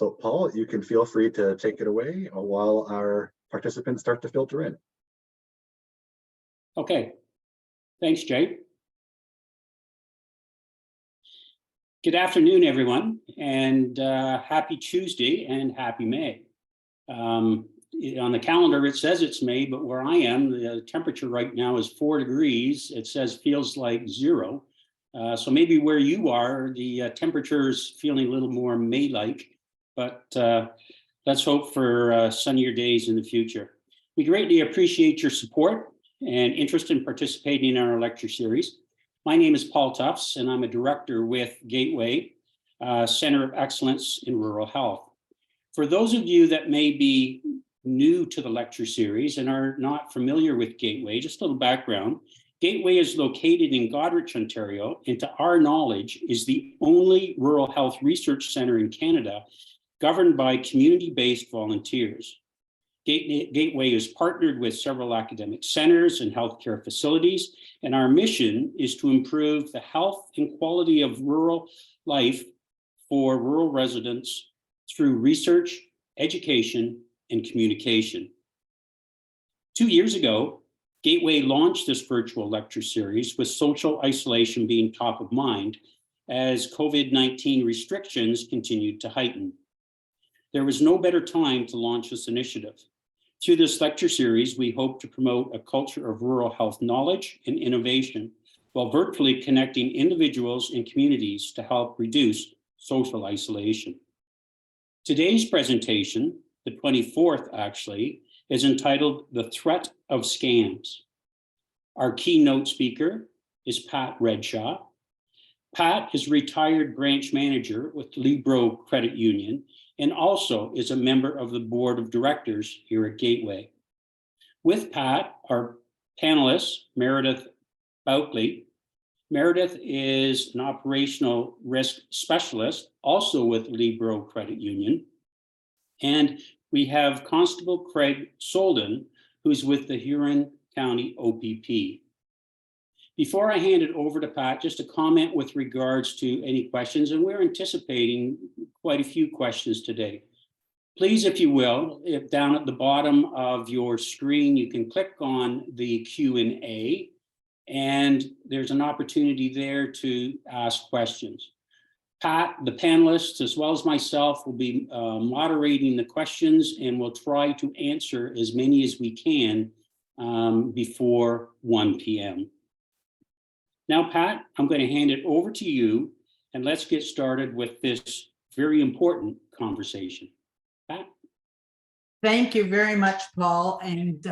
So Paul, you can feel free to take it away while our participants start to filter in. Okay, thanks, Jay. Good afternoon, everyone, and happy Tuesday and happy May. On the calendar, it says it's May, but where I am, the temperature right now is 4 degrees. It says feels like 0. So maybe where you are, the temperature is feeling a little more May-like, but let's hope for sunnier days in the future. We greatly appreciate your support and interest in participating in our lecture series. My name is Paul Tufts, and I'm a director with Gateway, Center of Excellence in Rural Health. For those of you that may be new to the lecture series and are not familiar with Gateway, just a little background. Gateway is located in Goderich, Ontario, and to our knowledge is the only rural health research center in Canada governed by community-based volunteers. Gateway is partnered with several academic centers and healthcare facilities, and our mission is to improve the health and quality of rural life for rural residents through research, education, and communication. 2 years ago, Gateway launched this virtual lecture series with social isolation being top of mind as COVID-19 restrictions continued to heighten. There was no better time to launch this initiative. Through this lecture series, we hope to promote a culture of rural health knowledge and innovation while virtually connecting individuals and communities to help reduce social isolation. Today's presentation, the 24th actually, is entitled The Threat of Scams. Our keynote speaker is Pat Redshaw. Pat is a retired branch manager with Libro Credit Union and also is a member of the board of directors here at Gateway. With Pat are panelists, Meredith Bouckley. Meredith is an operational risk specialist, also with Libro Credit Union. And we have Constable Craig Soldan, who's with the Huron County OPP. Before I hand it over to Pat, just a comment with regards to any questions, and we're anticipating quite a few questions today. Please, if you will, if down at the bottom of your screen, you can click on the Q&A, and there's an opportunity there to ask questions. Pat, the panelists, as well as myself, will be moderating the questions, and we'll try to answer as many as we can before 1 p.m. Now, Pat, I'm going to hand it over to you, and let's get started with this very important conversation. Pat? Thank you very much, Paul, and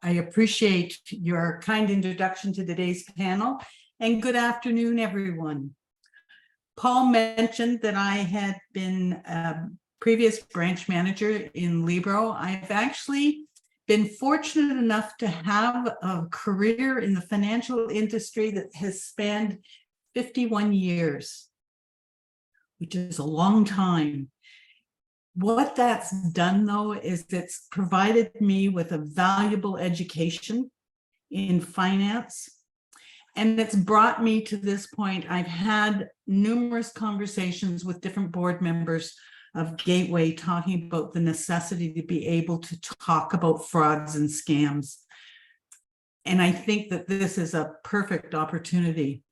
I appreciate your kind introduction to today's panel, and good afternoon, everyone. Paul mentioned that I had been a previous branch manager in Libro. I've actually been fortunate enough to have a career in the financial industry that has spanned 51 years, which is a long time. What that's done, though, is it's provided me with a valuable education in finance, and it's brought me to this point. I've had numerous conversations with different board members of Gateway talking about the necessity to be able to talk about frauds and scams. And I think that this is a perfect opportunity.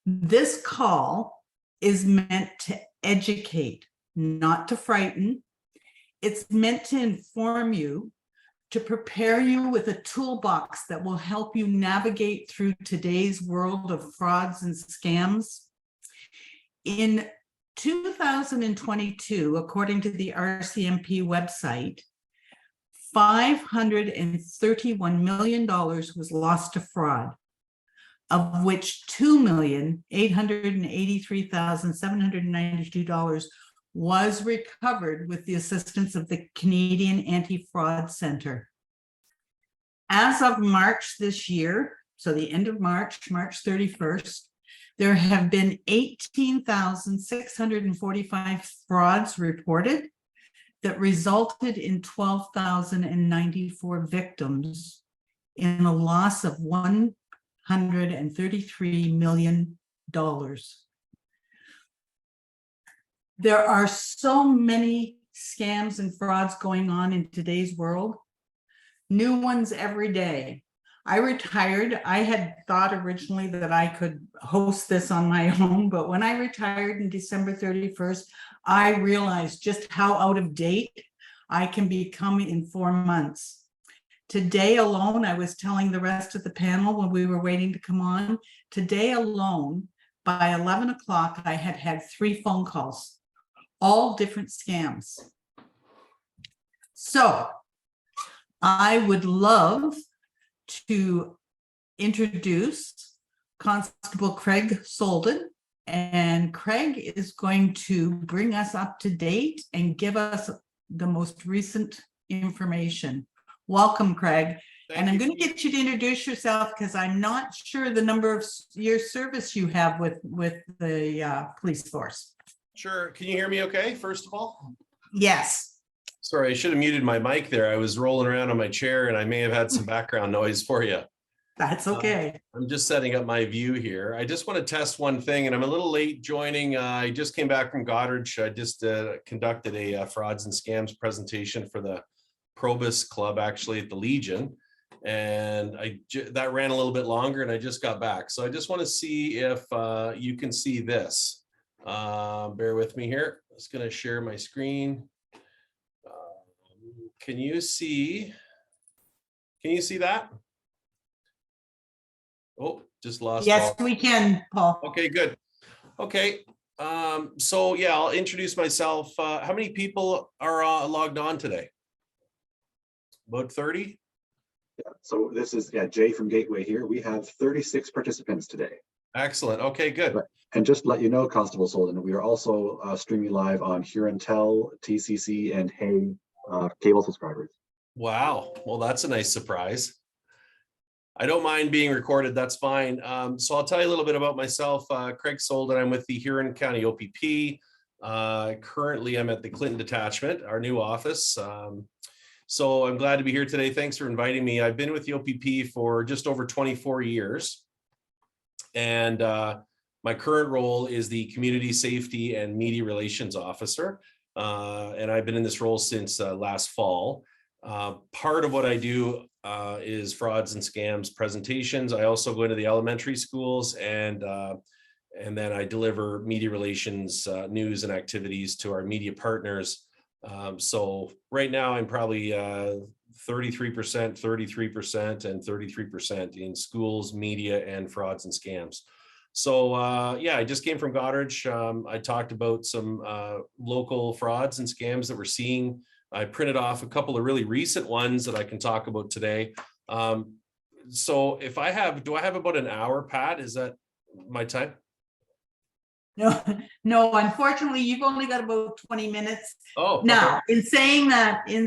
This call is meant to educate, not to frighten. It's meant to inform you, to prepare you with a toolbox that will help you navigate through today's world of frauds and scams. In 2022, according to the RCMP website, $531 million was lost to fraud, of which $2,883,792 was recovered with the assistance of the Canadian Anti-Fraud Centre. As of March this year, so the end of March, March 31st, there have been 18,645 frauds reported that resulted in 12,094 victims in a loss of $133 million. There are so many scams and frauds going on in today's world. New ones every day. I retired. I had thought originally that I could host this on my own, but when I retired in December 31st, I realized just how out of date I can become in 4 months. Today alone, I was telling the rest of the panel when we were waiting to come on, today alone, by 11 o'clock, I had had 3 phone calls, all different scams. So I would love to introduce Constable Craig Soldan, and Craig is going to bring us up to date and give us the most recent information. Welcome, Craig. And I'm going to get you to introduce yourself because I'm not sure the number of years service you have with the police force. Sure. Can you hear me okay, first of all? Yes. Sorry, I should have muted my mic there. I was rolling around on my chair and I may have had some background noise for you. That's okay. I'm just setting up my view here. I just want to test one thing, and I'm a little late joining. I just came back from Goderich. I just conducted a frauds and scams presentation for the Probus Club, actually at the Legion. And that ran a little bit longer and I just got back. So I just want to see if you can see this. Bear with me here. I'm just going to share my screen. Can you see that? Oh, just lost. Yes, we can, Paul. Okay, good. Okay. So yeah, I'll introduce myself. How many people are logged on today? About 30? Yeah, so this is Jay from Gateway here. We have 36 participants today. Excellent. Okay, good. Right. And just to let you know, Constable Soldan, we are also streaming live on Huron, TCC, and Hay cable subscribers. Wow. Well, that's a nice surprise. I don't mind being recorded. That's fine. So I'll tell you a little bit about myself. Craig Soldan. I'm with the Huron County OPP. Currently, I'm at the Clinton Detachment, our new office. So I'm glad to be here today. Thanks for inviting me. I've been with the OPP for just over 24 years. And my current role is the Community Safety and Media Relations Officer. And I've been in this role since last fall. Part of what I do is frauds and scams presentations. I also go into the elementary schools and then I deliver media relations news and activities to our media partners. So right now I'm probably 33%, 33%, and 33% in schools, media, and frauds and scams. So yeah, I just came from Goderich. I talked about some local frauds and scams that we're seeing. I printed off a couple of really recent ones that I can talk about today. So if I have, do I have about an hour, Pat? Is that my time? No, unfortunately, you've only got about 20 minutes. Oh, now, okay. in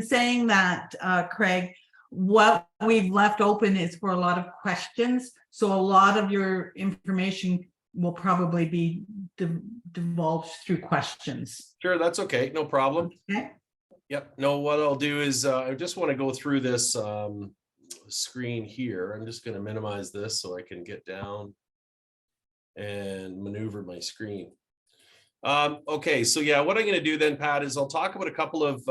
saying that, Craig, what we've left open is for a lot of questions. So a lot of your information will probably be divulged through questions. Sure, that's okay. No problem. Okay. Yep. No, what I'll do is I just want to go through this screen here. I'm just going to minimize this so I can get down and maneuver my screen. Okay, so yeah, what I'm going to do then, Pat, is I'll talk about a couple of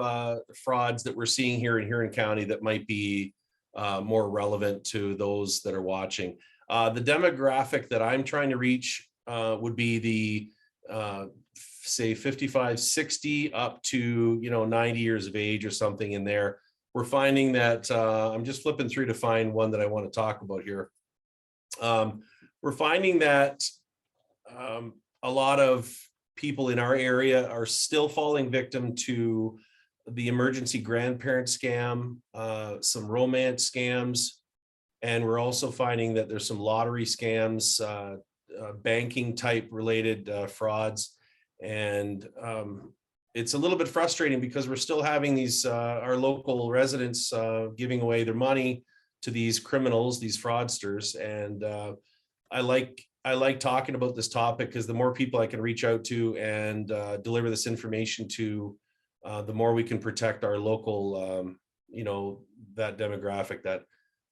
frauds that we're seeing here in Huron County that might be more relevant to those that are watching. The demographic that I'm trying to reach would be the say 55, 60 up to 90 years of age or something in there. We're finding that I'm just flipping through to find one that I want to talk about here. We're finding that a lot of people in our area are still falling victim to the emergency grandparent scam, some romance scams, and we're also finding that there's some lottery scams, banking type related frauds. And it's a little bit frustrating because we're still having these our local residents giving away their money to these criminals, these fraudsters. And I like talking about this topic because the more people I can reach out to and deliver this information to, the more we can protect our local, that demographic,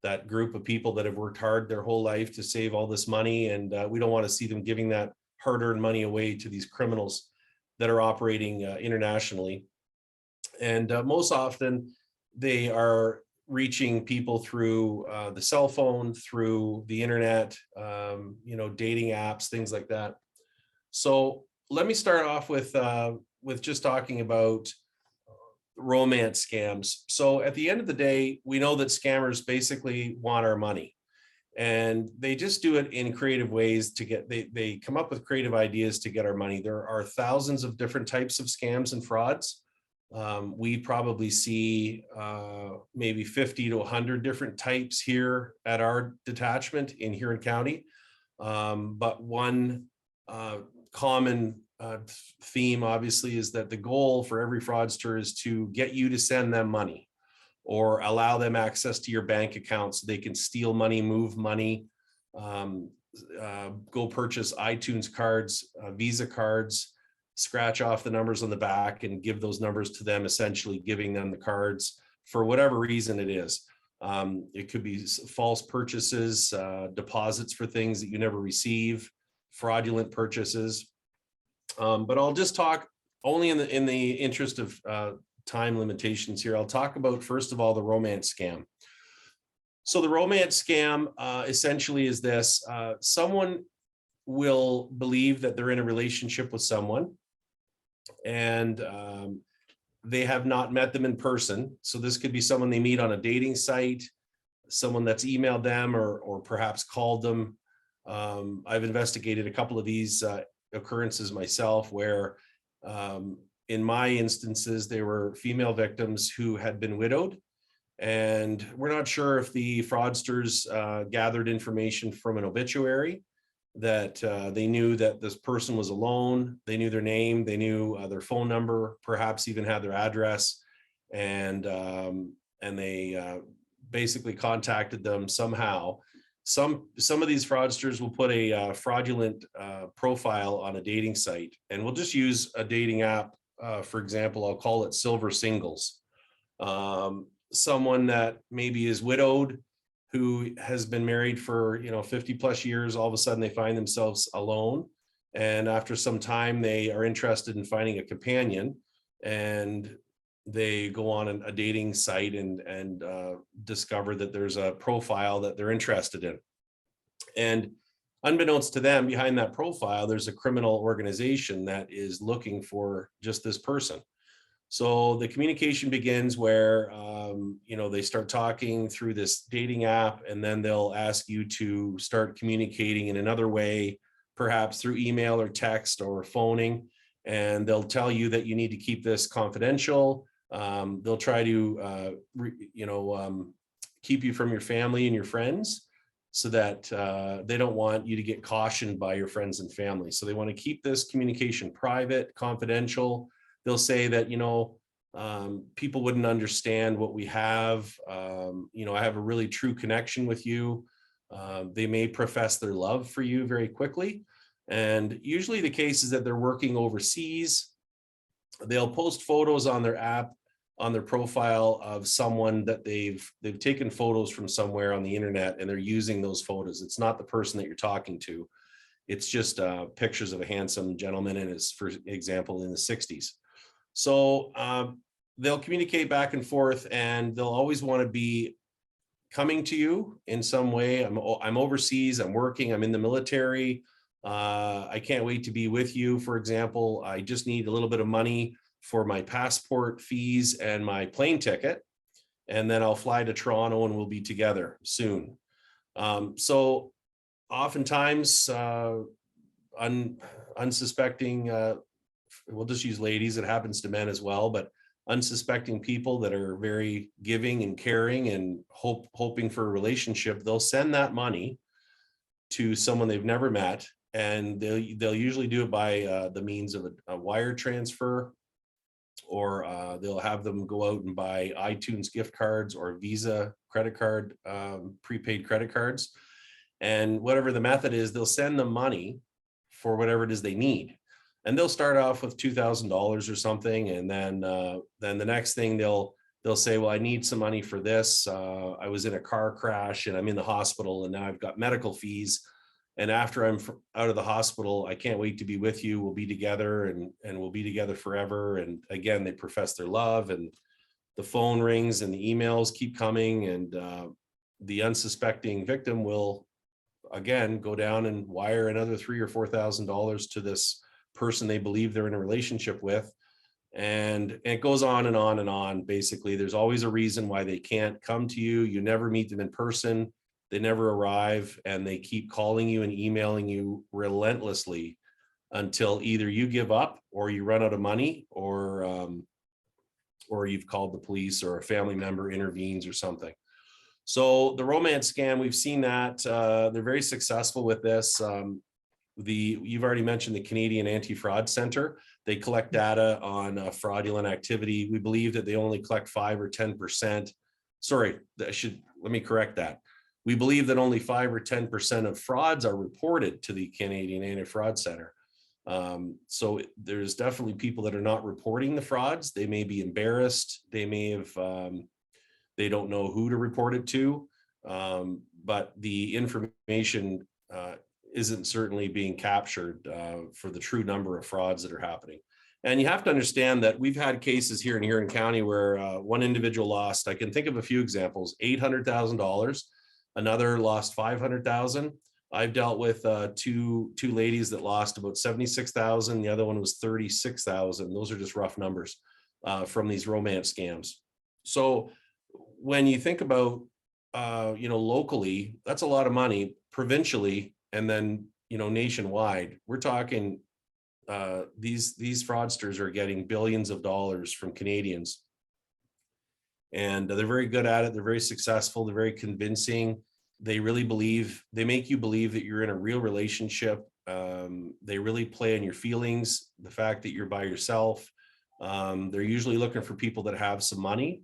that group of people that have worked hard their whole life to save all this money. And we don't want to see them giving that hard-earned money away to these criminals. that are operating internationally. And most often they are reaching people through the cell phone, through the internet, dating apps, things like that. So let me start off with just talking about romance scams. So at the end of the day, we know that scammers basically want our money, and they just do it in creative ways to get, they come up with creative ideas to get our money. There are thousands of different types of scams and frauds. We probably see maybe 50 to 100 different types here at our detachment in Huron County. But one common theme, obviously, is that the goal for every fraudster is to get you to send them money or allow them access to your bank account so they can steal money, move money, go purchase iTunes cards, Visa cards, scratch off the numbers on the back and give those numbers to them, essentially giving them the cards for whatever reason it is. It could be false purchases, deposits for things that you never receive, fraudulent purchases. But I'll just talk only in the interest of time limitations here. I'll talk about, first of all, the romance scam. So the romance scam essentially is this: someone will believe that they're in a relationship with someone, and they have not met them in person. So this could be someone they meet on a dating site, someone that's emailed them or perhaps called them. I've investigated a couple of these occurrences myself, where in my instances, they were female victims who had been widowed, and we're not sure if the fraudsters gathered information from an obituary, that they knew that this person was alone, they knew their name, they knew their phone number, perhaps even had their address, and they basically contacted them somehow. Some of these fraudsters will put a fraudulent profile on a dating site, and we'll just use a dating app. For example, I'll call it Silver Singles. Someone that maybe is widowed, who has been married for 50 plus years, all of a sudden they find themselves alone, and after some time they are interested in finding a companion, and they go on a dating site and discover that there's a profile that they're interested in. And unbeknownst to them, behind that profile, there's a criminal organization that is looking for just this person. So the communication begins where, they start talking through this dating app, and then they'll ask you to start communicating in another way, perhaps through email or text or phoning. And they'll tell you that you need to keep this confidential. They'll try to, keep you from your family and your friends, so that they don't want you to get cautioned by your friends and family. So they want to keep this communication private, confidential. They'll say that, people wouldn't understand what we have. I have a really true connection with you. They may profess their love for you very quickly. And usually the case is that they're working overseas. They'll post photos on their app, on their profile, of someone that they've taken photos from somewhere on the internet, and they're using those photos. It's not the person that you're talking to. It's just pictures of a handsome gentleman in his, for example, in the 60s. So they'll communicate back and forth, and they'll always want to be coming to you in some way. I'm overseas, I'm working, I'm in the military. I can't wait to be with you. For example, I just need a little bit of money for my passport fees and my plane ticket, and then I'll fly to Toronto and we'll be together soon. So oftentimes unsuspecting, we'll just use ladies, it happens to men as well, but unsuspecting people that are very giving and caring and hoping for a relationship, they'll send that money to someone they've never met, and they'll usually do it by the means of a wire transfer, or they'll have them go out and buy iTunes gift cards or Visa credit card, prepaid credit cards. And whatever the method is, they'll send them money for whatever it is they need. And they'll start off with $2,000 or something. And then the next thing they'll say, well, I need some money for this. I was in a car crash and I'm in the hospital, and now I've got medical fees. And after I'm out of the hospital, I can't wait to be with you. We'll be together and we'll be together forever. And again, they profess their love, and the phone rings and the emails keep coming, and the unsuspecting victim will again go down and wire another $3,000 or $4,000 to this person they believe they're in a relationship with. And it goes on and on and on. Basically, there's always a reason why they can't come to you. You never meet them in person. They never arrive, and they keep calling you and emailing you relentlessly until either you give up or you run out of money, or you've called the police or a family member intervenes or something. So the romance scam, we've seen that they're very successful with this. You've already mentioned the Canadian Anti-Fraud Center. They collect data on fraudulent activity. We believe that they only collect 5 or 10%. Sorry, let me correct that. We believe that only 5 or 10% of frauds are reported to the Canadian Anti-Fraud Center. So there's definitely people that are not reporting the frauds. They may be embarrassed. They may have, they don't know who to report it to, but the information isn't certainly being captured for the true number of frauds that are happening. And you have to understand that we've had cases here in Huron County where one individual lost, I can think of a few examples, $800,000. Another lost $500,000. I've dealt with two ladies that lost about $76,000. The other one was $36,000. Those are just rough numbers from these romance scams. So when you think about, locally, that's a lot of money. Provincially, and then, nationwide, we're talking these fraudsters are getting billions of dollars from Canadians. And they're very good at it. They're very successful. They're very convincing. They make you believe that you're in a real relationship. They really play on your feelings, the fact that you're by yourself. They're usually looking for people that have some money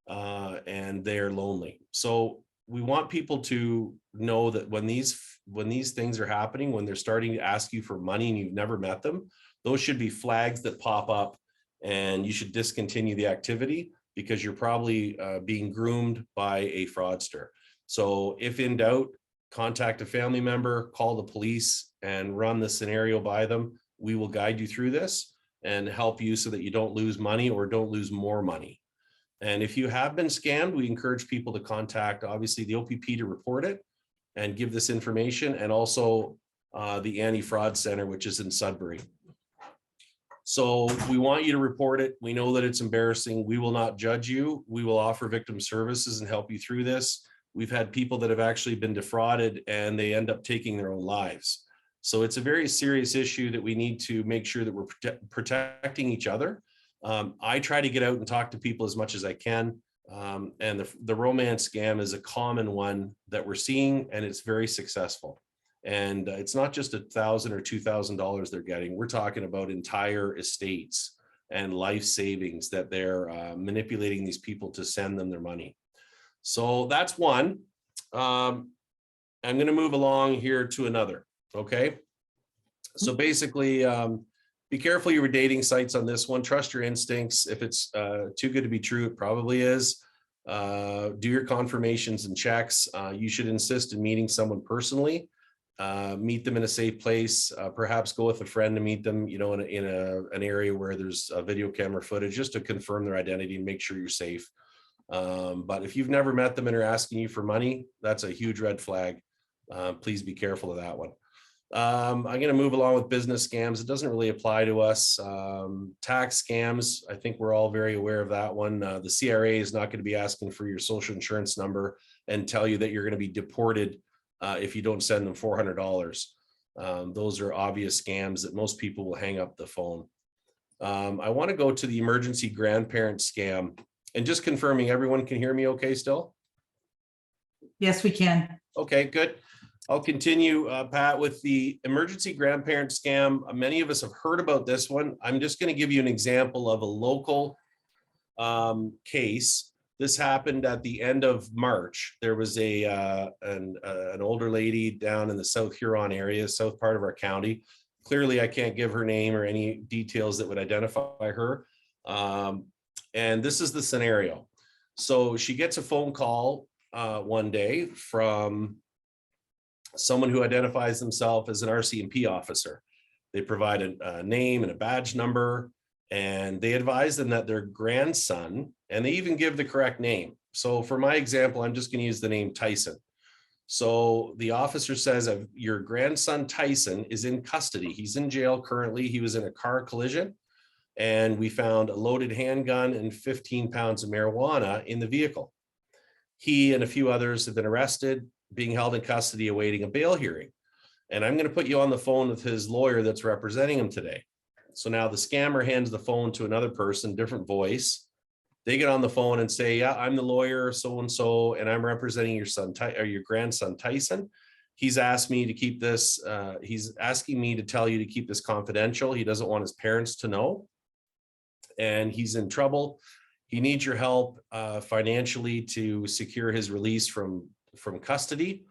and they're lonely. So we want people to know that when these things are happening, when they're starting to ask you for money and you've never met them, those should be flags that pop up, and you should discontinue the activity because you're probably being groomed by a fraudster. So if in doubt, contact a family member, call the police, and run the scenario by them. We will guide you through this and help you so that you don't lose money or don't lose more money. And if you have been scammed, we encourage people to contact, obviously, the OPP to report it and give this information, and also the Anti-Fraud Center, which is in Sudbury. So we want you to report it. We know that it's embarrassing. We will not judge you. We will offer victim services and help you through this. We've had people that have actually been defrauded and they end up taking their own lives. So it's a very serious issue that we need to make sure that we're protecting each other. I try to get out and talk to people as much as I can. And the romance scam is a common one that we're seeing, and it's very successful. And it's not just $1,000 or $2,000 they're getting. We're talking about entire estates and life savings that they're manipulating these people to send them their money. So that's one. I'm going to move along here to another. Okay. So basically, be careful your dating sites on this one. Trust your instincts. If it's too good to be true, it probably is. Do your confirmations and checks. You should insist in meeting someone personally. Meet them in a safe place. Perhaps go with a friend to meet them, in an area where there's video camera footage, just to confirm their identity and make sure you're safe. But if you've never met them and are asking you for money, that's a huge red flag. Please be careful of that one. I'm going to move along with business scams. It doesn't really apply to us. Tax scams, I think we're all very aware of that one. The CRA is not going to be asking for your social insurance number and tell you that you're going to be deported if you don't send them $400. Those are obvious scams that most people will hang up the phone. I want to go to the emergency grandparent scam, and just confirming everyone can hear me okay still? Yes, we can. Okay, good. I'll continue, Pat, with the emergency grandparent scam. Many of us have heard about this one. I'm just going to give you an example of a local case. This happened at the end of March. There was an older lady down in the South Huron area, south part of our county. Clearly, I can't give her name or any details that would identify her. And this is the scenario. So she gets a phone call one day from someone who identifies themselves as an RCMP officer. They provide a name and a badge number, and they advise them that their grandson, and they even give the correct name. So for my example, I'm just going to use the name Tyson. So the officer says, your grandson Tyson is in custody. He's in jail currently. He was in a car collision, and we found a loaded handgun and 15 pounds of marijuana in the vehicle. He and a few others have been arrested, being held in custody, awaiting a bail hearing. And I'm going to put you on the phone with his lawyer that's representing him today. So now the scammer hands the phone to another person, different voice. They get on the phone and say, yeah, I'm the lawyer, so-and-so, and I'm representing your son, or your grandson, Tyson. He's asked me to keep this, he's asking me to tell you to keep this confidential. He doesn't want his parents to know. And he's in trouble. He needs your help financially to secure his release from custody.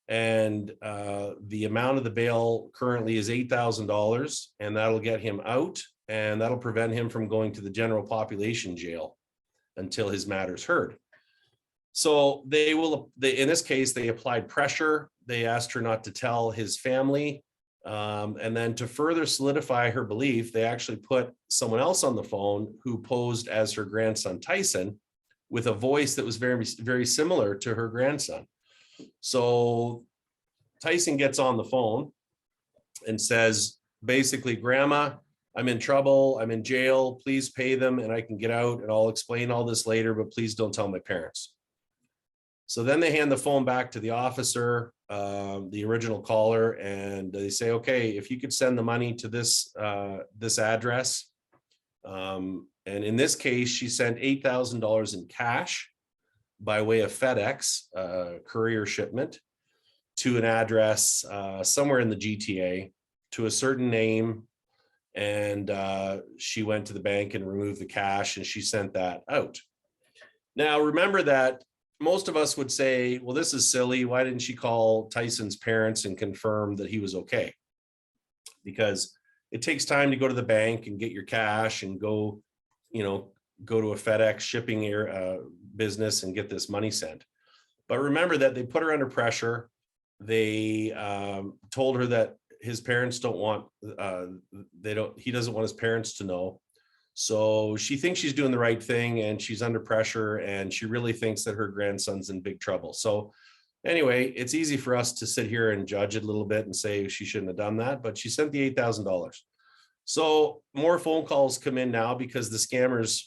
And the amount of the bail currently is $8,000, and that'll get him out, and that'll prevent him from going to the general population jail until his matter's heard. So in this case, they applied pressure. They asked her not to tell his family. And then to further solidify her belief, they actually put someone else on the phone who posed as her grandson, Tyson, with a voice that was very, very similar to her grandson. So Tyson gets on the phone and says, basically, Grandma, I'm in trouble. I'm in jail. Please pay them and I can get out, and I'll explain all this later, but please don't tell my parents. So then they hand the phone back to the officer, the original caller, and they say, okay, if you could send the money to this address. And in this case, she sent $8,000 in cash by way of FedEx courier shipment to an address somewhere in the GTA to a certain name. And she went to the bank and removed the cash, and she sent that out. Now, remember that most of us would say, well, this is silly. Why didn't she call Tyson's parents and confirm that he was okay? Because it takes time to go to the bank and get your cash and go to a FedEx shipping business and get this money sent. But remember that they put her under pressure. They told her that his parents don't want, he doesn't want his parents to know. So she thinks she's doing the right thing, and she's under pressure, and she really thinks that her grandson's in big trouble. So anyway, it's easy for us to sit here and judge it a little bit and say she shouldn't have done that, but she sent the $8,000. So more phone calls come in now because the scammers,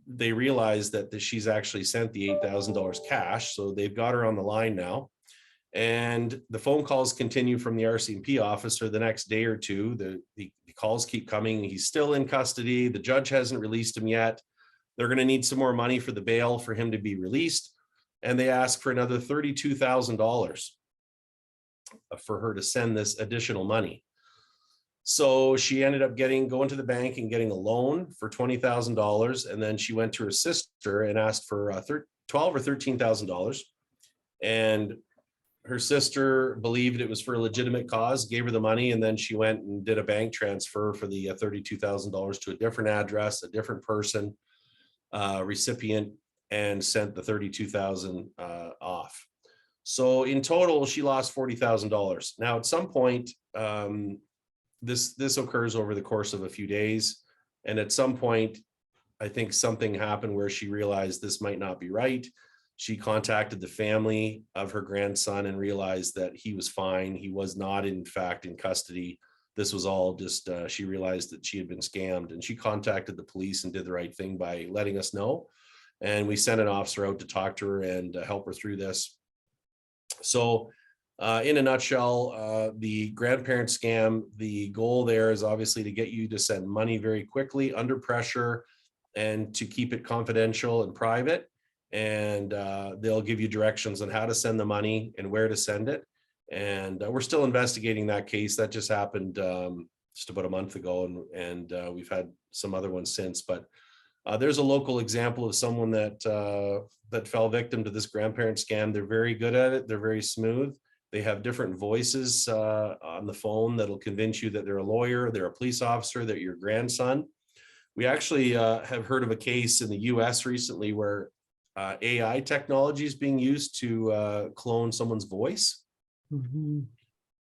they realize that she's actually sent the $8,000 cash. So they've got her on the line now. And the phone calls continue from the RCMP officer the next day or two. The calls keep coming. He's still in custody. The judge hasn't released him yet. They're going to need some more money for the bail for him to be released. And they ask for another $32,000 for her to send this additional money. So she ended up going to the bank and getting a loan for $20,000. And then she went to her sister and asked for $12,000 or $13,000. And her sister believed it was for a legitimate cause, gave her the money, and then she went and did a bank transfer for the $32,000 to a different address, a different person, recipient, and sent the $32,000 off. So in total, she lost $40,000. Now, at some point, this occurs over the course of a few days, and at some point, I think something happened where she realized this might not be right. She contacted the family of her grandson and realized that he was fine. He was not, in fact, in custody. This was all just, she realized that she had been scammed, and she contacted the police and did the right thing by letting us know. And we sent an officer out to talk to her and help her through this. So in a nutshell, the grandparent scam, the goal there is obviously to get you to send money very quickly under pressure and to keep it confidential and private. And they'll give you directions on how to send the money and where to send it. And we're still investigating that case. That just happened just about a month ago, and we've had some other ones since. But there's a local example of someone that fell victim to this grandparent scam. They're very good at it. They're very smooth. They have different voices on the phone that'll convince you that they're a lawyer, they're a police officer, they're your grandson. We actually have heard of a case in the US recently where AI technology is being used to clone someone's voice. Mhm.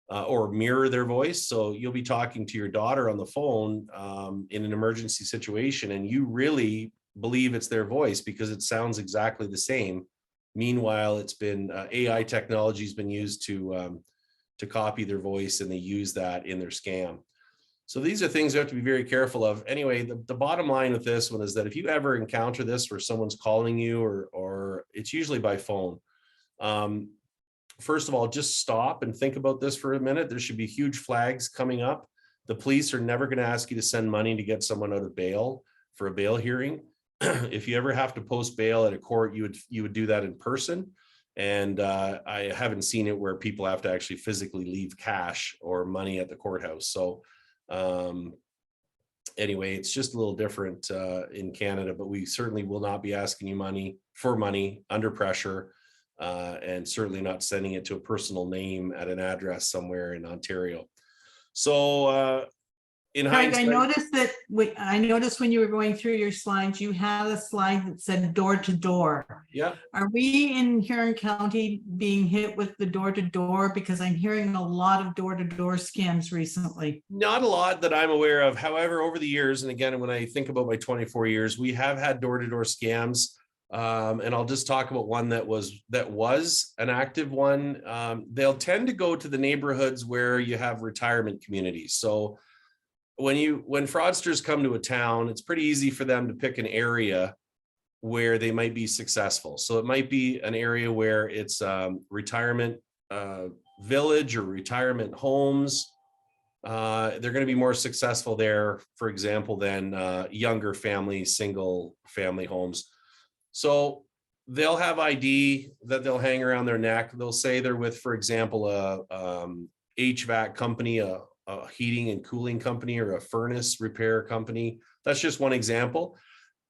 Or mirror their voice. So you'll be talking to your daughter on the phone in an emergency situation, and you really believe it's their voice because it sounds exactly the same. Meanwhile, it's been AI technology has been used to copy their voice, and they use that in their scam. So these are things you have to be very careful of. Anyway, the bottom line with this one is that if you ever encounter this where someone's calling you, or it's usually by phone, first of all, just stop and think about this for a minute. There should be huge flags coming up. The police are never going to ask you to send money to get someone out of bail for a bail hearing. If you ever have to post bail at a court, you would do that in person. And I haven't seen it where people have to actually physically leave cash or money at the courthouse. So anyway, it's just a little different in Canada, but we certainly will not be asking you money under pressure. And certainly not sending it to a personal name at an address somewhere in Ontario. So in Craig, hindsight, I noticed when you were going through your slides, you had a slide that said door to door. yeah, Are we in Huron County being hit with the door to door? Because I'm hearing a lot of door to door scams recently. not a lot that I'm aware of. However, over the years, and again, when I think about my 24 years, we have had door to door scams. And I'll just talk about one that was an active one. They'll tend to go to the neighborhoods where you have retirement communities. So when fraudsters come to a town, it's pretty easy for them to pick an area where they might be successful. So it might be an area where it's retirement village or retirement homes. They're going to be more successful there, for example, than younger single family homes. So they'll have ID that they'll hang around their neck. They'll say they're with, for example, a HVAC company, a heating and cooling company, or a furnace repair company. That's just one example.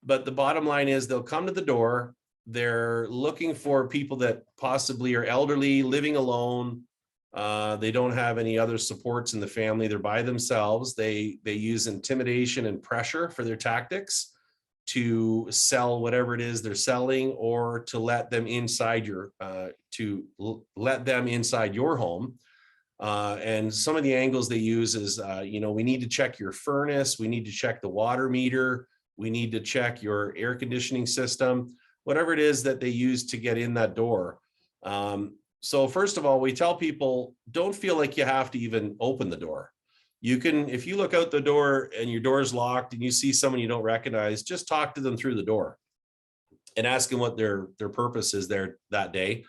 But the bottom line is they'll come to the door. They're looking for people that possibly are elderly, living alone. They don't have any other supports in the family. They're by themselves. They use intimidation and pressure for their tactics to sell whatever it is they're selling, or to let them inside your home. And some of the angles they use is, we need to check your furnace, we need to check the water meter, we need to check your air conditioning system, whatever it is that they use to get in that door. So first of all, we tell people, don't feel like you have to even open the door. You can, if you look out the door and your door is locked and you see someone you don't recognize, just talk to them through the door and ask them what their purpose is there that day.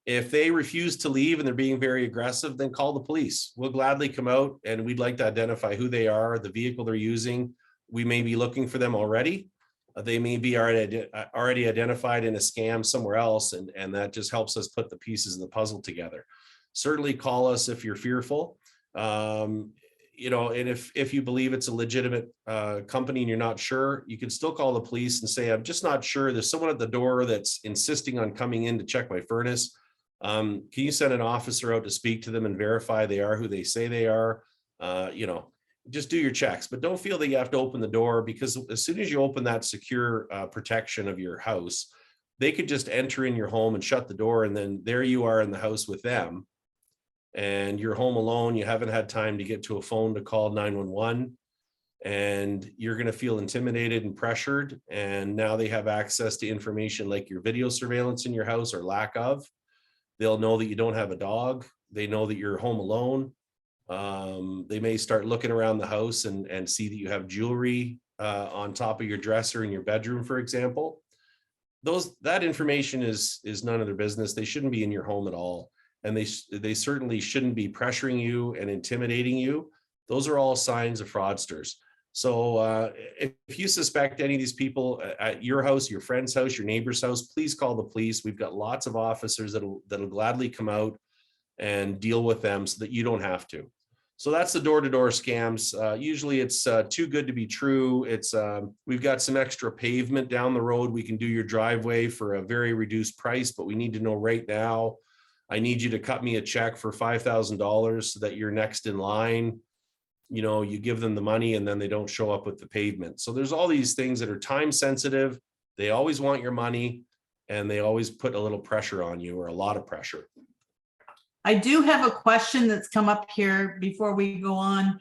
If they refuse to leave and they're being very aggressive, then call the police. We'll gladly come out, and we'd like to identify who they are, the vehicle they're using. We may be looking for them already. They may be already identified in a scam somewhere else, and that just helps us put the pieces of the puzzle together. Certainly call us if you're fearful. And if you believe it's a legitimate company and you're not sure, you can still call the police and say, I'm just not sure. There's someone at the door that's insisting on coming in to check my furnace. Can you send an officer out to speak to them and verify they are who they say they are? Just do your checks, but don't feel that you have to open the door, because as soon as you open that secure protection of your house, they could just enter in your home and shut the door. And then there you are in the house with them. And you're home alone, you haven't had time to get to a phone to call 911, and you're going to feel intimidated and pressured. And now they have access to information like your video surveillance in your house, or lack of. They'll know that you don't have a dog. They know that you're home alone. They may start looking around the house and see that you have jewelry on top of your dresser in your bedroom, for example. That information is none of their business. They shouldn't be in your home at all. And they certainly shouldn't be pressuring you and intimidating you. Those are all signs of fraudsters. So if you suspect any of these people at your house, your friend's house, your neighbor's house, please call the police. We've got lots of officers that'll gladly come out and deal with them so that you don't have to. So that's the door-to-door scams. Usually it's too good to be true. We've got some extra pavement down the road. We can do your driveway for a very reduced price, but we need to know right now. I need you to cut me a check for $5,000 so that you're next in line. You give them the money and then they don't show up with the pavement. So there's all these things that are time sensitive. They always want your money, and they always put a little pressure on you, or a lot of pressure. I do have a question that's come up here before we go on.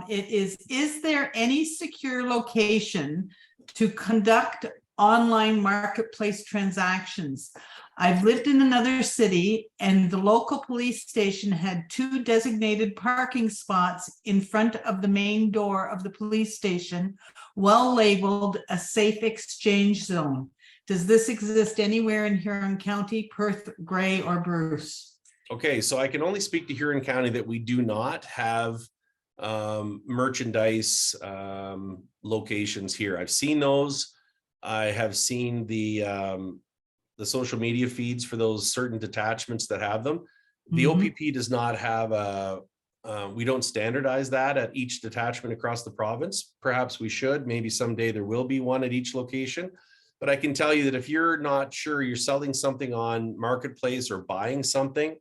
It is there any secure location to conduct online marketplace transactions? I've lived in another city and the local police station had 2 designated parking spots in front of the main door of the police station, well labeled a safe exchange zone. Does this exist anywhere in Huron County, Perth, Grey, or Bruce? Okay, so I can only speak to Huron County that we do not have merchandise locations here. I've seen those. I have seen the social media feeds for those certain detachments that have them. The OPP does not have we don't standardize that at each detachment across the province. Perhaps we should. Maybe someday there will be one at each location. But I can tell you that if you're not sure you're selling something on Marketplace or buying something,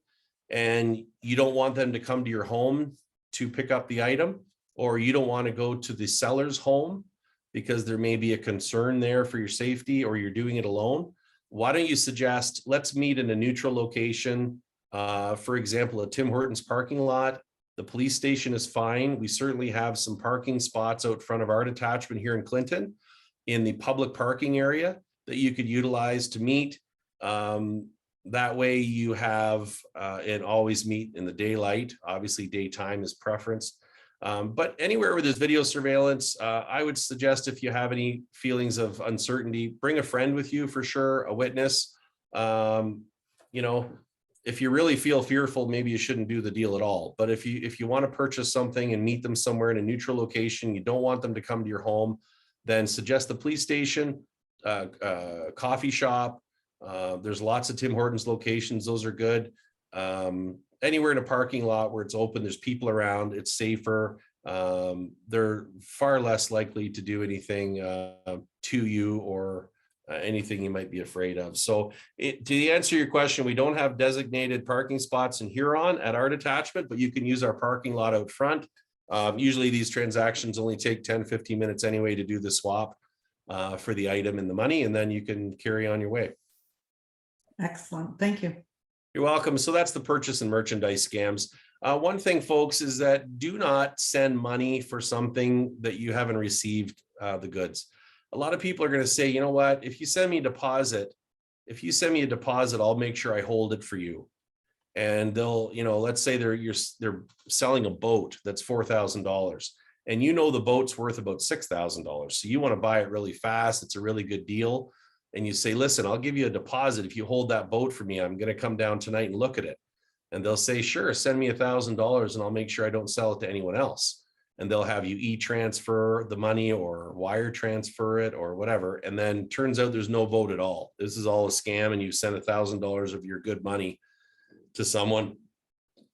and you don't want them to come to your home to pick up the item, or you don't want to go to the seller's home because there may be a concern there for your safety, or you're doing it alone, why don't you suggest, let's meet in a neutral location? For example, a Tim Hortons parking lot. The police station is fine. We certainly have some parking spots out front of our detachment here in Clinton in the public parking area that you could utilize to meet. That way you have, and always meet in the daylight. Obviously daytime is preference. But anywhere where there's video surveillance, I would suggest if you have any feelings of uncertainty, bring a friend with you for sure, a witness. You know, if you really feel fearful, maybe you shouldn't do the deal at all. But if you want to purchase something and meet them somewhere in a neutral location, you don't want them to come to your home, then suggest the police station, coffee shop. There's lots of Tim Hortons locations. Those are good. Anywhere in a parking lot where it's open, there's people around, it's safer. They're far less likely to do anything to you or anything you might be afraid of. So to answer your question, we don't have designated parking spots in Huron at our detachment, but you can use our parking lot out front. Usually these transactions only take 10-15 minutes anyway to do the swap for the item and the money, and then you can carry on your way. Excellent. Thank you. You're welcome. So that's the purchase and merchandise scams. One thing, folks, is that do not send money for something that you haven't received the goods. A lot of people are going to say, you know what, if you send me a deposit, I'll make sure I hold it for you. And they'll, you know, let's say they're selling a boat that's $4,000 and you know the boat's worth about $6,000. So you want to buy it really fast. It's a really good deal. And you say, listen, I'll give you a deposit if you hold that boat for me. I'm going to come down tonight and look at it. And they'll say, sure, send me $1,000 and I'll make sure I don't sell it to anyone else. And they'll have you e-transfer the money or wire transfer it or whatever. And then turns out there's no boat at all. This is all a scam and you send $1,000 of your good money to someone.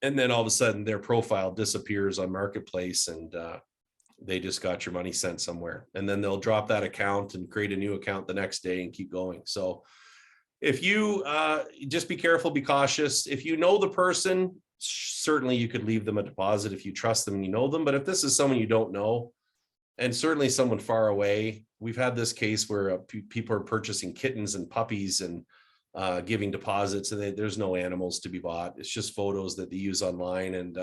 And then all of a sudden their profile disappears on Marketplace and they just got your money sent somewhere, and then they'll drop that account and create a new account the next day and keep going. So if you just be careful, be cautious. If you know the person, certainly you could leave them a deposit if you trust them and you know them. But if this is someone you don't know, and certainly someone far away, we've had this case where people are purchasing kittens and puppies and giving deposits, and there's no animals to be bought. It's just photos that they use online, and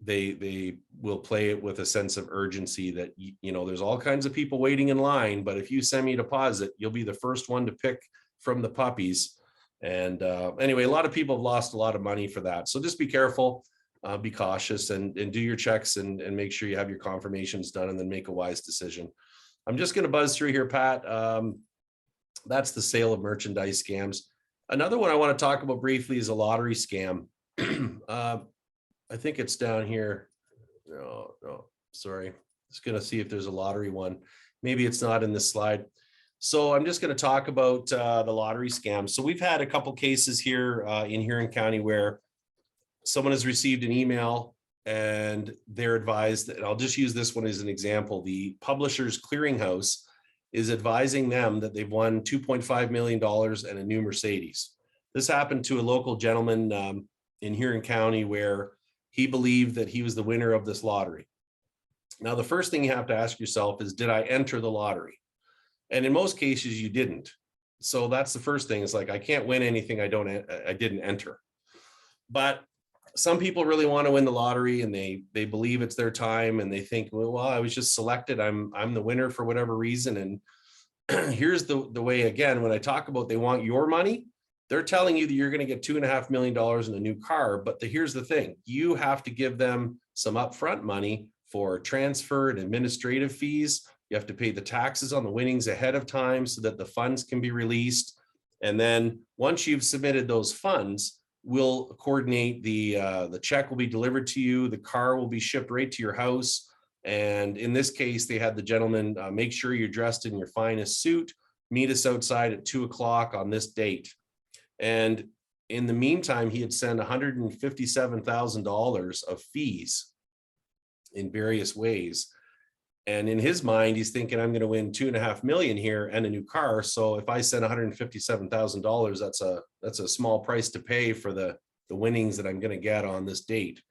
they will play it with a sense of urgency that, you know, there's all kinds of people waiting in line, but if you send me a deposit, you'll be the first one to pick from the puppies. And anyway, a lot of people have lost a lot of money for that. So just be careful, be cautious, and do your checks and make sure you have your confirmations done, and then make a wise decision. I'm just going to buzz through here, Pat. That's the sale of merchandise scams. Another one I want to talk about briefly is a lottery scam. I think it's down here. No, sorry. Just going to see if there's a lottery one. Maybe it's not in this slide. So I'm just going to talk about the lottery scam. So we've had a couple cases here in Huron County where someone has received an email and they're advised, and I'll just use this one as an example. The Publishers Clearinghouse is advising them that they've won $2.5 million and a new Mercedes. This happened to a local gentleman in Huron County where he believed that he was the winner of this lottery. Now, the first thing you have to ask yourself is, did I enter the lottery? And in most cases, you didn't. So that's the first thing. Is like, I can't win anything I didn't enter. But some people really want to win the lottery, and they believe it's their time, and they think, well, I was just selected. I'm the winner for whatever reason. And here's the way, again, when I talk about they want your money, they're telling you that you're going to get $2.5 million in a new car. But here's the thing, you have to give them some upfront money for transfer and administrative fees. You have to pay the taxes on the winnings ahead of time so that the funds can be released. And then once you've submitted those funds, we'll coordinate the check will be delivered to you. The car will be shipped right to your house. And in this case, they had the gentleman make sure you're dressed in your finest suit, meet us outside at 2 o'clock on this date. And in the meantime, he had sent $157,000 of fees in various ways. And in his mind, he's thinking, I'm going to win $2.5 million here and a new car. So if I send $157,000, that's a small price to pay for the winnings that I'm going to get on this date.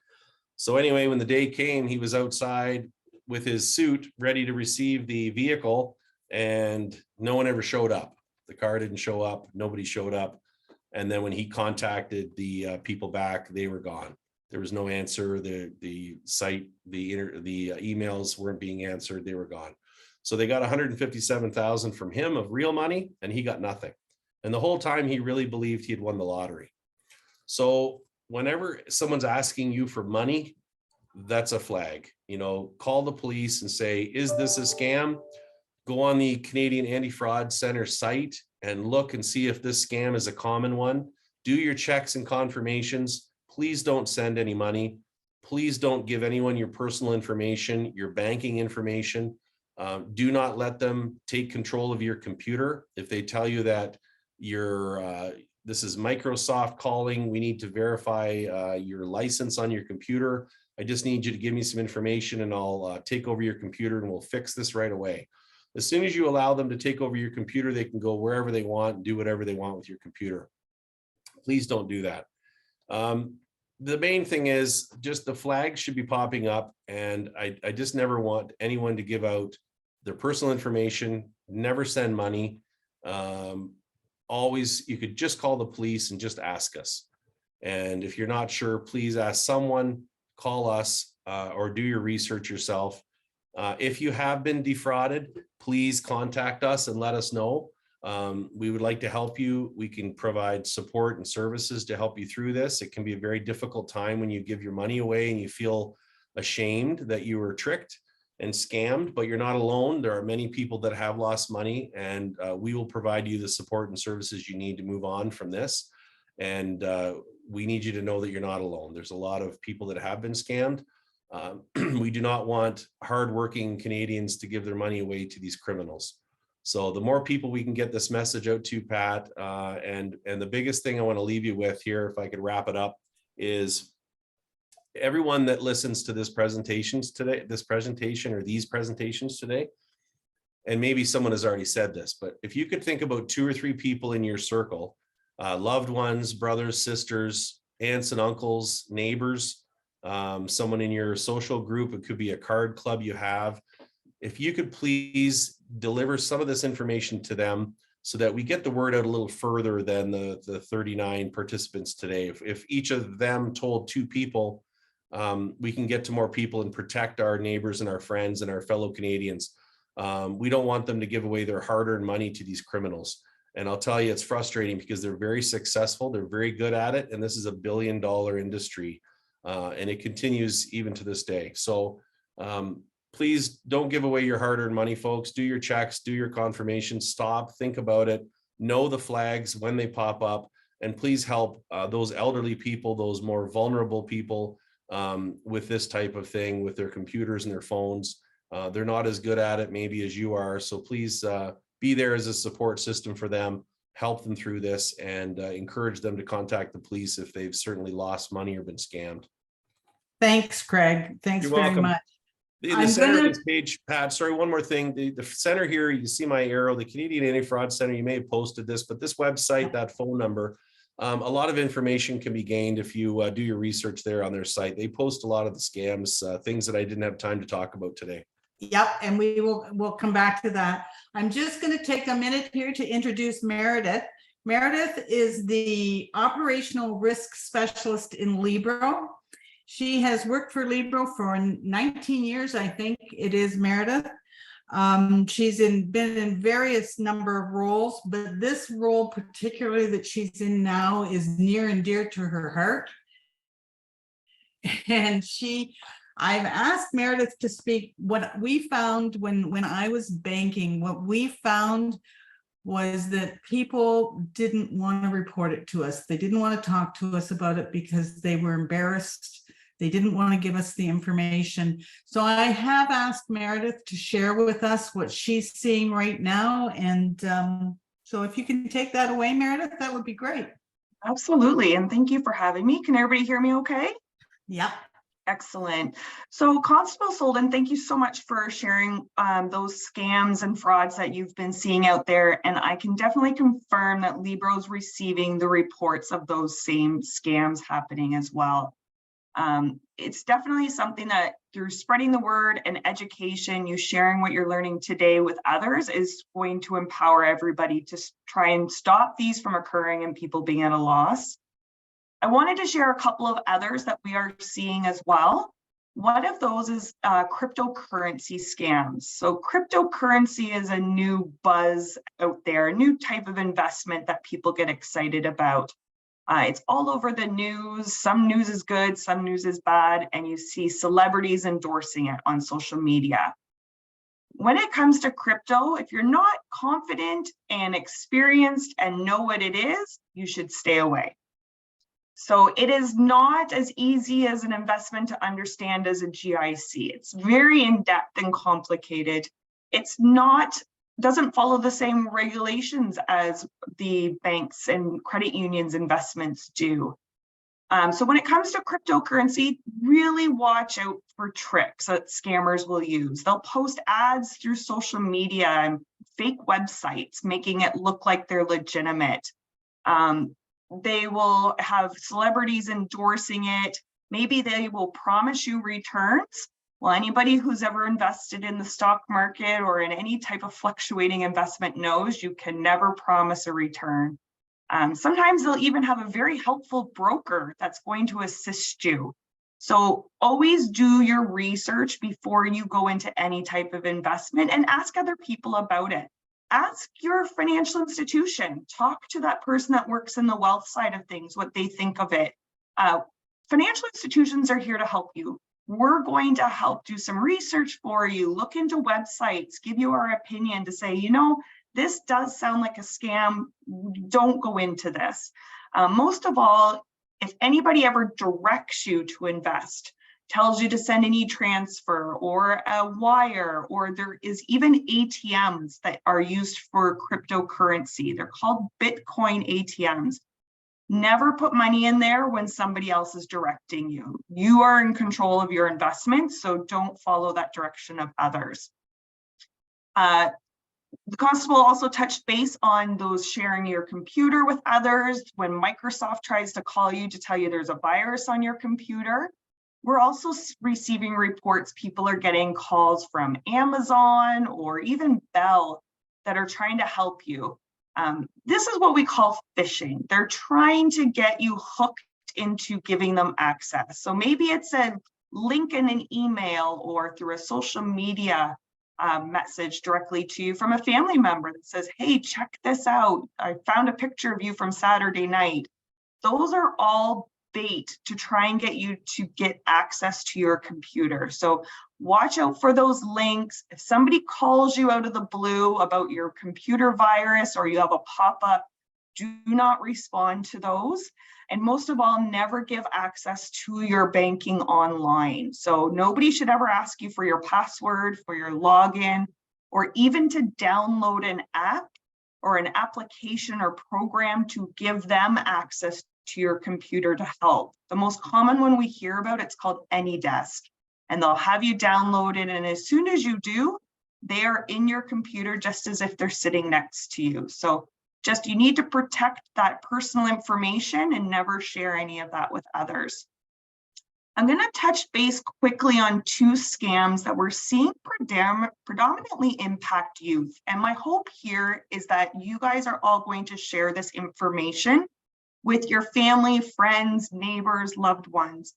So anyway, when the day came, he was outside with his suit ready to receive the vehicle, and no one ever showed up. The car didn't show up. Nobody showed up. And then when he contacted the people back, they were gone. There was no answer. The site, the emails weren't being answered. They were gone. So they got $157,000 from him of real money, and he got nothing. And the whole time he really believed he had won the lottery. So whenever someone's asking you for money, that's a flag. You know, call the police and say, is this a scam? Go on the Canadian Anti-Fraud Center site and look and see if this scam is a common one. Do your checks and confirmations. Please don't send any money. Please don't give anyone your personal information, your banking information. Do not let them take control of your computer. If they tell you that this is Microsoft calling, we need to verify your license on your computer. I just need you to give me some information and I'll take over your computer and we'll fix this right away. As soon as you allow them to take over your computer, they can go wherever they want and do whatever they want with your computer. Please don't do that. The main thing is just the flags should be popping up, and I just never want anyone to give out their personal information, never send money. Always, you could just call the police and just ask us. And if you're not sure, please ask someone, call us, or do your research yourself. If you have been defrauded, please contact us and let us know. We would like to help you. We can provide support and services to help you through this. It can be a very difficult time when you give your money away and you feel ashamed that you were tricked and scammed, but you're not alone. There are many people that have lost money, and we will provide you the support and services you need to move on from this. And we need you to know that you're not alone. There's a lot of people that have been scammed. We do not want hardworking Canadians to give their money away to these criminals. So the more people we can get this message out to, Pat, and the biggest thing I want to leave you with here, if I could wrap it up, is everyone that listens to this presentations today, these presentations today, and maybe someone has already said this, but if you could think about 2 or 3 people in your circle, loved ones, brothers, sisters, aunts and uncles, neighbors, someone in your social group, it could be a card club you have. If you could please deliver some of this information to them so that we get the word out a little further than the 39 participants today. If each of them told 2 people, we can get to more people and protect our neighbors and our friends and our fellow Canadians. We don't want them to give away their hard-earned money to these criminals. And I'll tell you, it's frustrating because they're very successful. They're very good at it. And this is a billion-dollar industry. And it continues even to this day. So please don't give away your hard-earned money, folks. Do your checks, do your confirmation, stop, think about it, know the flags when they pop up, and please help those elderly people, those more vulnerable people with this type of thing, with their computers and their phones. They're not as good at it maybe as you are. So please be there as a support system for them, help them through this, and encourage them to contact the police if they've certainly lost money or been scammed. Thanks, Craig. Thanks You're very welcome. much. In the center of this page, Pat, sorry, one more thing. The center here, you see my arrow, the Canadian Anti-Fraud Center, you may have posted this, but this website, that phone number, a lot of information can be gained if you do your research there on their site. They post a lot of the scams, things that I didn't have time to talk about today. Yep, and we'll come back to that. I'm just going to take a minute here to introduce Meredith. Meredith is the operational risk specialist in Libro. She has worked for Libro for 19 years, I think it is, Meredith. She's been in various number of roles, but this role particularly that she's in now is near and dear to her heart. And I've asked Meredith to speak. What we found when I was banking, what we found was that people didn't want to report it to us. They didn't want to talk to us about it because they were embarrassed. They didn't want to give us the information. So I have asked Meredith to share with us what she's seeing right now. And so if you can take that away, Meredith, that would be great. Absolutely. And thank you for having me. Can everybody hear me okay? Yep. Excellent. So Constable Soldan, thank you so much for sharing those scams and frauds that you've been seeing out there. And I can definitely confirm that Libro's receiving the reports of those same scams happening as well. It's definitely something that through spreading the word and education, you sharing what you're learning today with others is going to empower everybody to try and stop these from occurring and people being at a loss. I wanted to share a couple of others that we are seeing as well. One of those is cryptocurrency scams. So cryptocurrency is a new buzz out there, a new type of investment that people get excited about. It's all over the news. Some news is good, some news is bad, and you see celebrities endorsing it on social media. When it comes to crypto, if you're not confident and experienced and know what it is, you should stay away. So it is not as easy as an investment to understand as a GIC. It's very in-depth and complicated. Doesn't follow the same regulations as the banks and credit unions investments do. So when it comes to cryptocurrency, really watch out for tricks that scammers will use. They'll post ads through social media and fake websites, making it look like they're legitimate. They will have celebrities endorsing it. Maybe they will promise you returns. Well, anybody who's ever invested in the stock market or in any type of fluctuating investment knows you can never promise a return. Sometimes they'll even have a very helpful broker that's going to assist you. So always do your research before you go into any type of investment and ask other people about it. Ask your financial institution, talk to that person that works in the wealth side of things, what they think of it. Financial institutions are here to help you. We're going to help do some research for you, look into websites, give you our opinion to say, you know, this does sound like a scam, don't go into this. Most of all, if anybody ever directs you to invest, tells you to send an e-transfer or a wire, or there is even ATMs that are used for cryptocurrency. They're called Bitcoin ATMs. Never put money in there when somebody else is directing you. You are in control of your investments, so don't follow that direction of others. The Constable also touched base on those sharing your computer with others. When Microsoft tries to call you to tell you there's a virus on your computer, we're also receiving reports people are getting calls from Amazon or even Bell that are trying to help you. This is what we call phishing. They're trying to get you hooked into giving them access. So maybe it's a link in an email or through a social media message directly to you from a family member that says, hey, check this out. I found a picture of you from Saturday night. Those are all bait to try and get you to get access to your computer. So watch out for those links. If somebody calls you out of the blue about your computer virus or you have a pop-up, do not respond to those. And most of all, never give access to your banking online. So nobody should ever ask you for your password, for your login, or even to download an app or an application or program to give them access to your computer to help. The most common one we hear about, it's called AnyDesk, and they'll have you download it. And as soon as you do, they are in your computer just as if they're sitting next to you. So just you need to protect that personal information and never share any of that with others. I'm going to touch base quickly on two scams that we're seeing predominantly impact youth. And my hope here is that you guys are all going to share this information with your family, friends, neighbors, loved ones.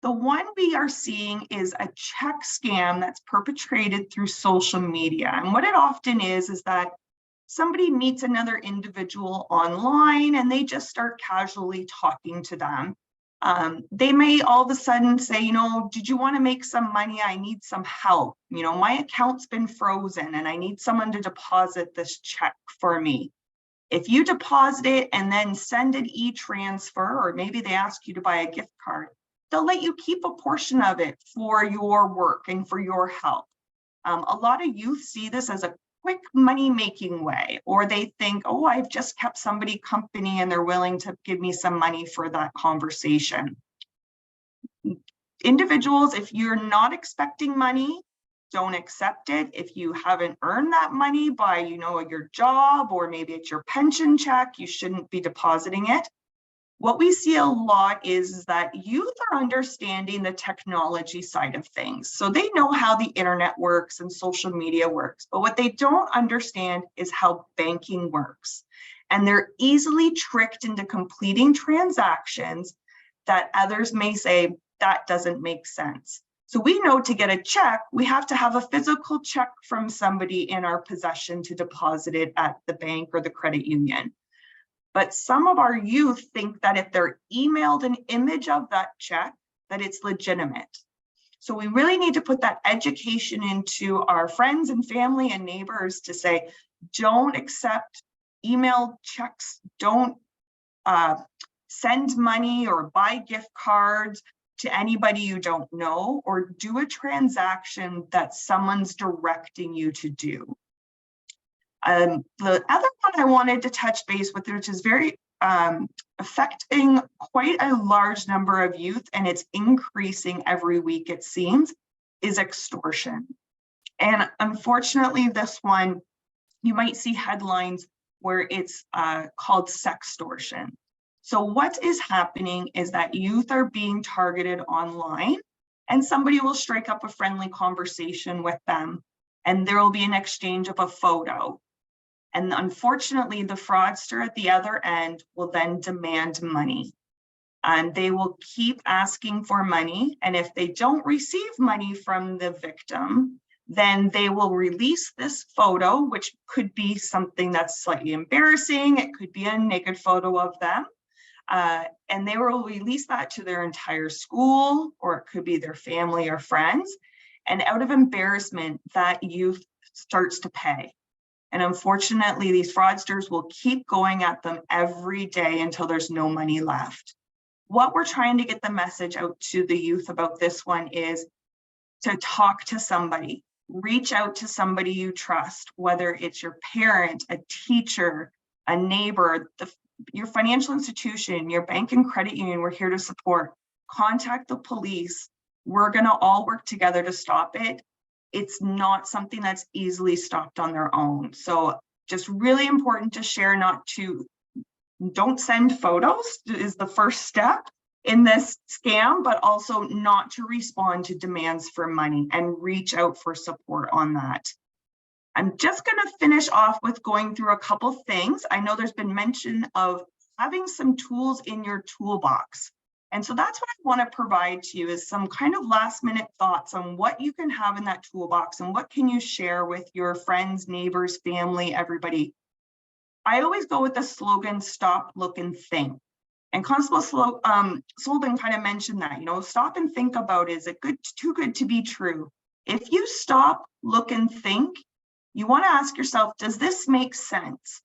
The one we are seeing is a check scam that's perpetrated through social media. And what it often is that somebody meets another individual online and they just start casually talking to them. They may all of a sudden say, you know, did you want to make some money? I need some help. You know, my account's been frozen and I need someone to deposit this check for me. If you deposit it and then send an e-transfer, or maybe they ask you to buy a gift card, they'll let you keep a portion of it for your work and for your help. A lot of youth see this as a quick money-making way, or they think, oh, I've just kept somebody company and they're willing to give me some money for that conversation. Individuals, if you're not expecting money, don't accept it. If you haven't earned that money by, you know, your job, or maybe it's your pension check, you shouldn't be depositing it. What we see a lot is that youth are understanding the technology side of things. So they know how the internet works and social media works, but what they don't understand is how banking works. And they're easily tricked into completing transactions that others may say, that doesn't make sense. So we know to get a check, we have to have a physical check from somebody in our possession to deposit it at the bank or the credit union. But some of our youth think that if they're emailed an image of that check, that it's legitimate. So we really need to put that education into our friends and family and neighbors to say, don't accept email checks, don't send money or buy gift cards to anybody you don't know, or do a transaction that someone's directing you to do. The other one I wanted to touch base with, which is very affecting quite a large number of youth, and it's increasing every week it seems, is extortion. And unfortunately, this one, you might see headlines where it's called sextortion. So what is happening is that youth are being targeted online, and somebody will strike up a friendly conversation with them, and there will be an exchange of a photo. And unfortunately, the fraudster at the other end will then demand money. And they will keep asking for money. And if they don't receive money from the victim, then they will release this photo, which could be something that's slightly embarrassing. It could be a naked photo of them. And they will release that to their entire school, or it could be their family or friends. And out of embarrassment, that youth starts to pay. And unfortunately, these fraudsters will keep going at them every day until there's no money left. What we're trying to get the message out to the youth about this one is to talk to somebody, reach out to somebody you trust, whether it's your parent, a teacher, a neighbor, your financial institution, your bank and credit union. We're here to support. Contact the police. We're going to all work together to stop it. It's not something that's easily stopped on their own. So just really important to share, don't send photos is the first step in this scam, but also not to respond to demands for money, and reach out for support on that. I'm just going to finish off with going through a couple things. I know there's been mention of having some tools in your toolbox. And so that's what I want to provide to you, is some kind of last minute thoughts on what you can have in that toolbox and what can you share with your friends, neighbors, family, everybody. I always go with the slogan, stop, look, and think. And Constable Soldan kind of mentioned that, you know, stop and think about, is it too good to be true? If you stop, look, and think, you want to ask yourself, does this make sense?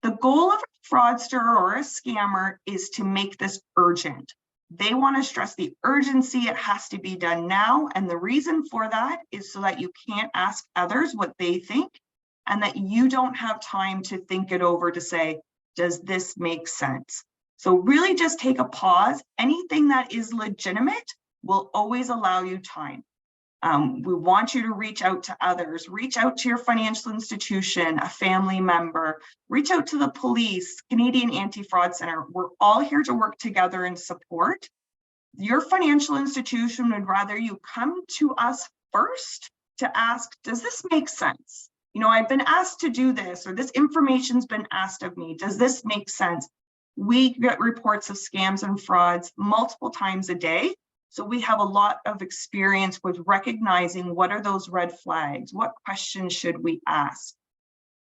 The goal of a fraudster or a scammer is to make this urgent. They want to stress the urgency. It has to be done now. And the reason for that is so that you can't ask others what they think, and that you don't have time to think it over to say, does this make sense? So really just take a pause. Anything that is legitimate will always allow you time. We want you to reach out to others, reach out to your financial institution, a family member, reach out to the police, Canadian Anti-Fraud Center. We're all here to work together and support. your financial institution would rather you come to us first to ask, does this make sense? You know, I've been asked to do this, or this information's been asked of me. Does this make sense? We get reports of scams and frauds multiple times a day. So we have a lot of experience with recognizing what are those red flags? What questions should we ask?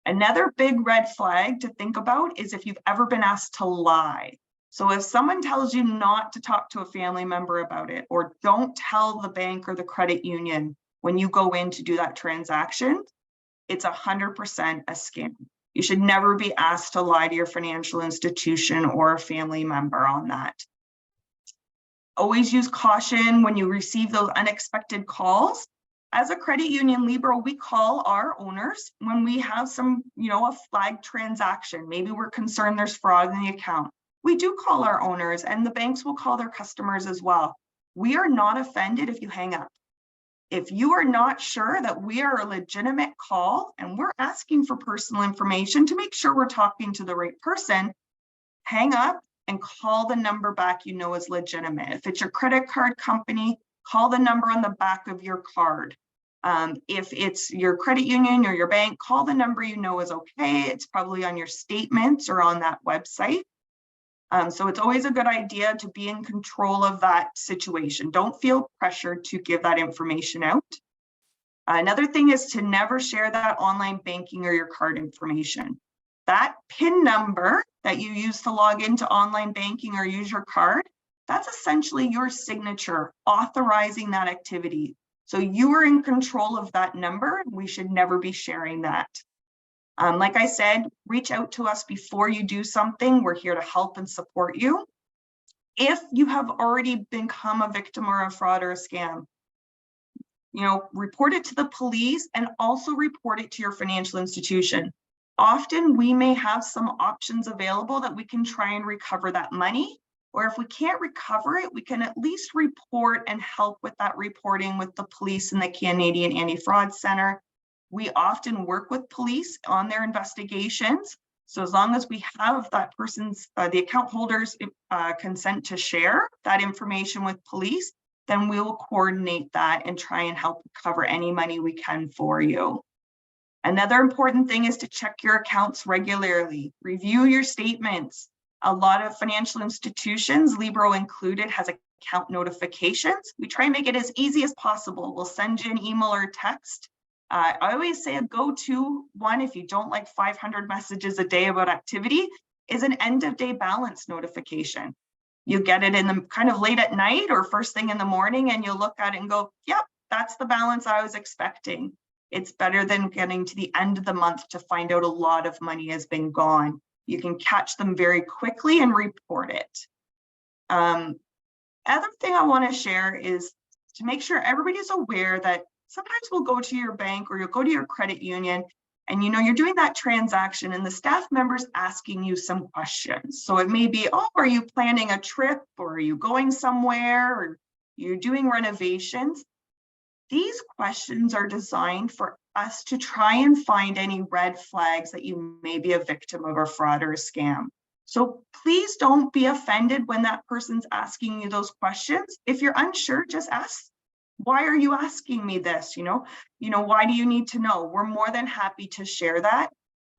Another big red flag to think about is if you've ever been asked to lie. So if someone tells you not to talk to a family member about it, or don't tell the bank or the credit union when you go in to do that transaction, it's 100% a scam. You should never be asked to lie to your financial institution or a family member on that. Always use caution when you receive those unexpected calls. As a credit union, Libro, we call our owners when we have some, a flagged transaction. Maybe we're concerned there's fraud in the account. We do call our owners, and the banks will call their customers as well. We are not offended if you hang up. If you are not sure that we are a legitimate call and we're asking for personal information to make sure we're talking to the right person, hang up and call the number back you know is legitimate. If it's your credit card company, call the number on the back of your card. If it's your credit union or your bank, call the number you know is okay. It's probably on your statements or on that website. So it's always a good idea to be in control of that situation. Don't feel pressured to give that information out. Another thing is to never share that online banking or your card information. That PIN number that you use to log into online banking or use your card, that's essentially your signature authorizing that activity. So you are in control of that number. We should never be sharing that. Like I said, reach out to us before you do something. We're here to help and support you. If you have already become a victim or a fraud or a scam, report it to the police and also report it to your financial institution. Often we may have some options available that we can try and recover that money, or if we can't recover it, we can at least report and help with that reporting with the police and the Canadian Anti-Fraud Centre. We often work with police on their investigations. So as long as we have that person's, the account holder's consent to share that information with police, then we will coordinate that and try and help recover any money we can for you. Another important thing is to check your accounts regularly. Review your statements. A lot of financial institutions, Libro included, has account notifications. We try and make it as easy as possible. We'll send you an email or text. I always say a go-to one, if you don't like 500 messages a day about activity, is an end of day balance notification. You get it in the kind of late at night or first thing in the morning, and you'll look at it and go, yep, that's the balance I was expecting. It's better than getting to the end of the month to find out a lot of money has been gone. You can catch them very quickly and report it. Other thing I want to share is to make sure everybody's aware that sometimes we'll go to your bank or you'll go to your credit union and you're doing that transaction and the staff member's asking you some questions. So it may be, oh, are you planning a trip, or are you going somewhere, or you're doing renovations? These questions are designed for us to try and find any red flags that you may be a victim of a fraud or a scam. So please don't be offended when that person's asking you those questions. If you're unsure, just ask, why are you asking me this? Why do you need to know? We're more than happy to share that.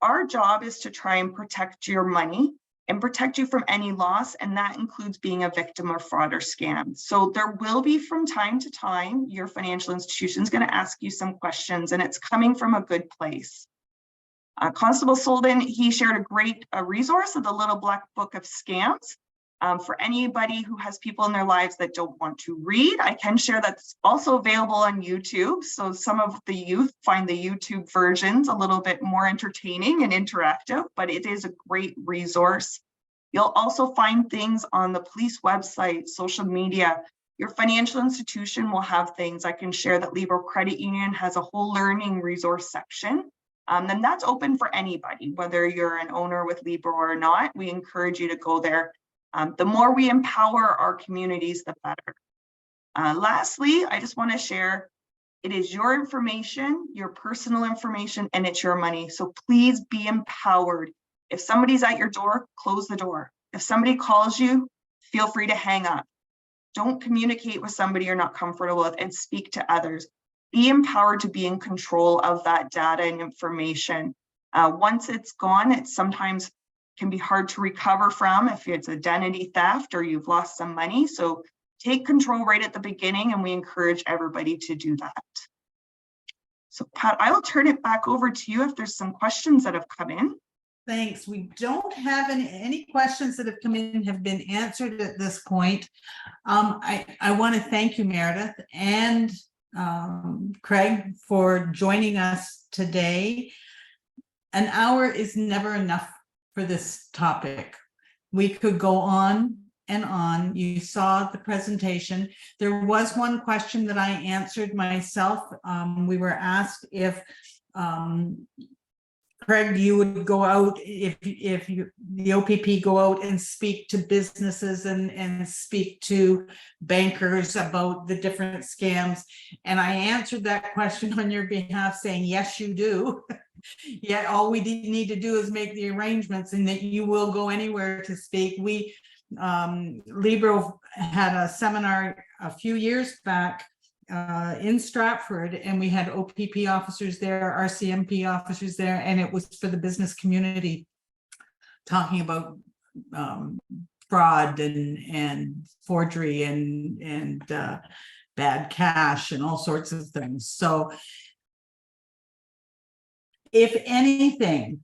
Our job is to try and protect your money and protect you from any loss, and that includes being a victim of fraud or scam. So there will be, from time to time, your financial institution is going to ask you some questions, and it's coming from a good place. Constable Soldan, he shared a great resource of the Little Black Book of Scams. For anybody who has people in their lives that don't want to read, I can share that's also available on YouTube. So some of the youth find the YouTube versions a little bit more entertaining and interactive, but it is a great resource. You'll also find things on the police website, social media. Your financial institution will have things. I can share that Libro Credit Union has a whole learning resource section. And that's open for anybody, whether you're an owner with Libro or not. We encourage you to go there. The more we empower our communities, the better. Lastly, I just want to share, it is your information, your personal information, and it's your money. So please be empowered. If somebody's at your door, close the door. If somebody calls you, feel free to hang up. Don't communicate with somebody you're not comfortable with, and speak to others. Be empowered to be in control of that data and information. Once it's gone, it sometimes can be hard to recover from if it's identity theft or you've lost some money. So take control right at the beginning, and we encourage everybody to do that. So Pat, I will turn it back over to you if there's some questions that have come in. Thanks. We don't have any questions that have come in have been answered at this point. I want to thank you, Meredith and Craig, for joining us today. An hour is never enough for this topic. We could go on and on. You saw the presentation. There was one question that I answered myself. We were asked if Craig, you would go out if the OPP go out and speak to businesses and speak to bankers about the different scams. And I answered that question on your behalf saying, yes, you do. Yet all we need to do is make the arrangements, and that you will go anywhere to speak. We, Libro had a seminar a few years back in Stratford, and we had OPP officers there, RCMP officers there, and it was for the business community, talking about fraud and forgery and bad cash and all sorts of things. So if anything,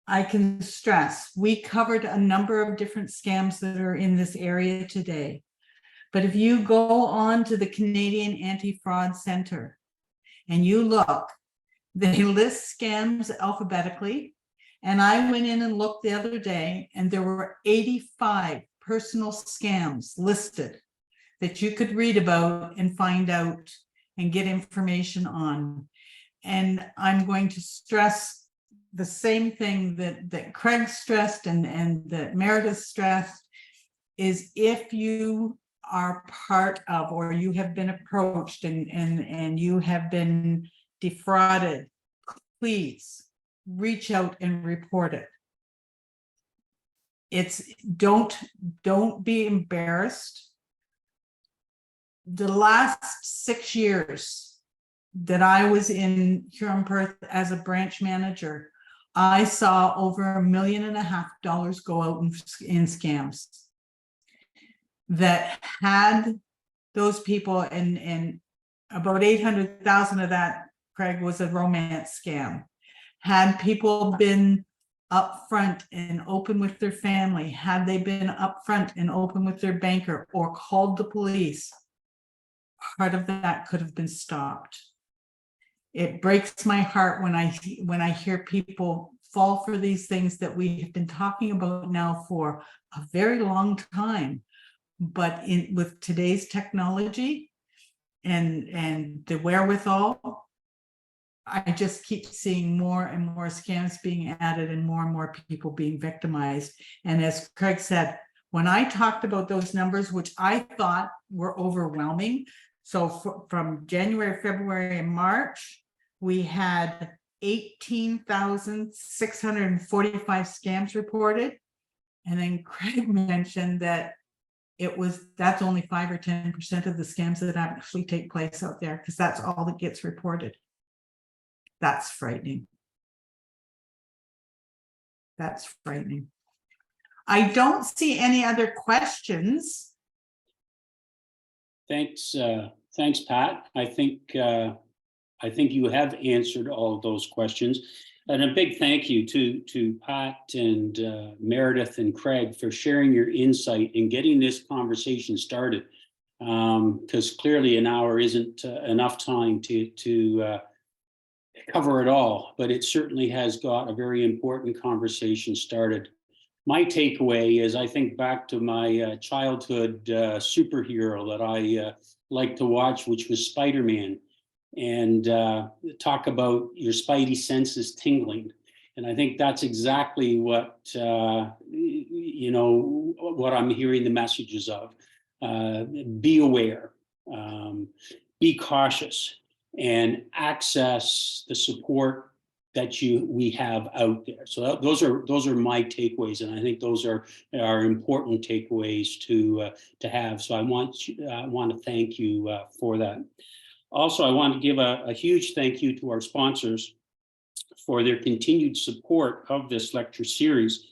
I can stress, we covered a number of different scams that are in this area today. But if you go on to the Canadian Anti-Fraud Center and you look, they list scams alphabetically. And I went in and looked the other day, and there were 85 personal scams listed that you could read about and find out and get information on. And I'm going to stress the same thing that Craig stressed and that Meredith stressed, is if you are part of, or you have been approached and you have been defrauded, please reach out and report it. Don't be embarrassed. The last 6 years that I was in Huron Perth as a branch manager, I saw over $1.5 million go out in scams that had those people, and about 800,000 of that, Craig, was a romance scam. Had people been upfront and open with their family, had they been upfront and open with their banker or called the police, part of that could have been stopped. It breaks my heart when I hear people fall for these things that we have been talking about now for a very long time. But with today's technology and the wherewithal, I just keep seeing more and more scams being added and more people being victimized. And as Craig said, when I talked about those numbers, which I thought were overwhelming, so from January, February, and March, we had 18,645 scams reported. And then Craig mentioned that that's only 5 or 10% of the scams that actually take place out there, because that's all that gets reported. That's frightening. That's frightening. I don't see any other questions. Thanks, Pat. I think you have answered all of those questions. And a big thank you to Pat and Meredith and Craig for sharing your insight and getting this conversation started. Because clearly an hour isn't enough time to cover it all, but it certainly has got a very important conversation started. My takeaway is I think back to my childhood superhero that I liked to watch, which was Spider-Man. And talk about your spidey senses tingling. And I think that's exactly what, what I'm hearing the messages of. Be aware, be cautious, and access the support we have out there. So those are my takeaways, and I think those are important takeaways to have. So I want to thank you for that. Also, I want to give a huge thank you to our sponsors for their continued support of this lecture series.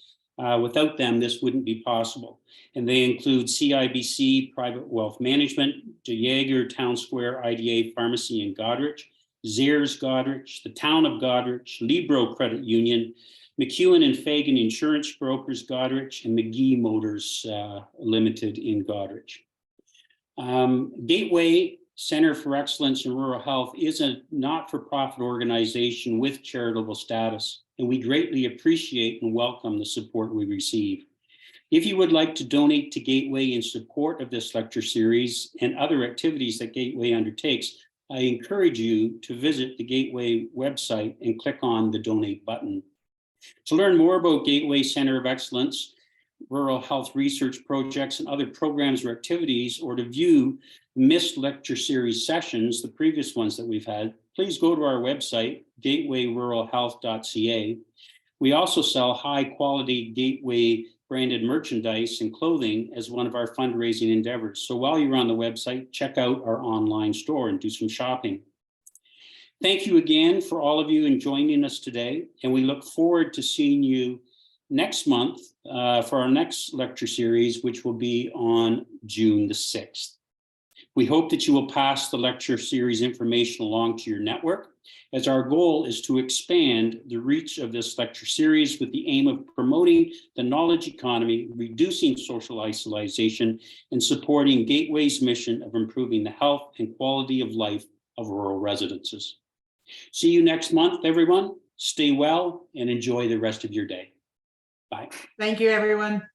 Without them, this wouldn't be possible. And they include CIBC, Private Wealth Management, DeJager, Town Square IDA Pharmacy in Goderich, Zehrs Goderich, the Town of Goderich, Libro Credit Union, MacEwan and Feagan Insurance Brokers Goderich, and McGee Motors Limited in Goderich. Gateway Center for Excellence in Rural Health is a not-for-profit organization with charitable status, and we greatly appreciate and welcome the support we receive. If you would like to donate to Gateway in support of this lecture series and other activities that Gateway undertakes, I encourage you to visit the Gateway website and click on the donate button. To learn more about Gateway Center of Excellence, rural health research projects, and other programs or activities, or to view missed lecture series sessions, the previous ones that we've had, please go to our website, gatewayruralhealth.ca. We also sell high quality Gateway branded merchandise and clothing as one of our fundraising endeavors. So while you're on the website, check out our online store and do some shopping. Thank you again for all of you in joining us today, and we look forward to seeing you next month for our next lecture series, which will be on June the 6th. We hope that you will pass the lecture series information along to your network, as our goal is to expand the reach of this lecture series with the aim of promoting the knowledge economy, reducing social isolation, and supporting Gateway's mission of improving the health and quality of life of rural residences. See you next month, everyone. Stay well and enjoy the rest of your day. Bye. Thank you, everyone.